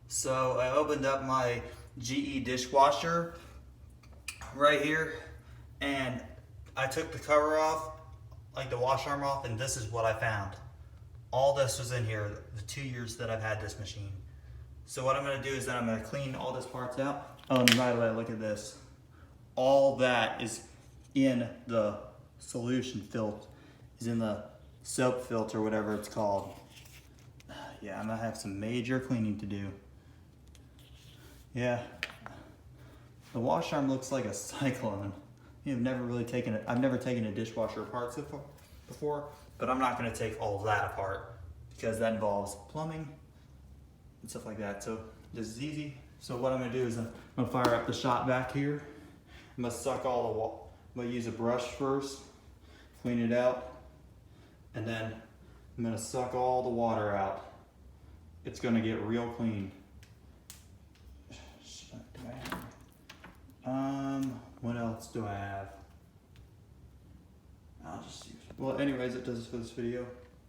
So I opened up my GE dishwasher right here and I took the cover off, like the wash arm off, and this is what I found. All this was in here the 2 years that I've had this machine. So what I'm gonna do is that I'm gonna clean all this parts out. Oh, and by the way, look at this. All that is in the solution filter, is in the soap filter, whatever it's called. Yeah, I'm gonna have some major cleaning to do. Yeah, the wash arm looks like a cyclone. I've never taken a dishwasher apart before, but I'm not gonna take all of that apart because that involves plumbing and stuff like that. So this is easy. So what I'm gonna do is I'm gonna fire up the shop vac here. I'm gonna suck all the water. I'm gonna use a brush first, clean it out, and then I'm gonna suck all the water out. It's gonna get real clean. What else do I have? I'll just use. Well, anyways, it does it for this video.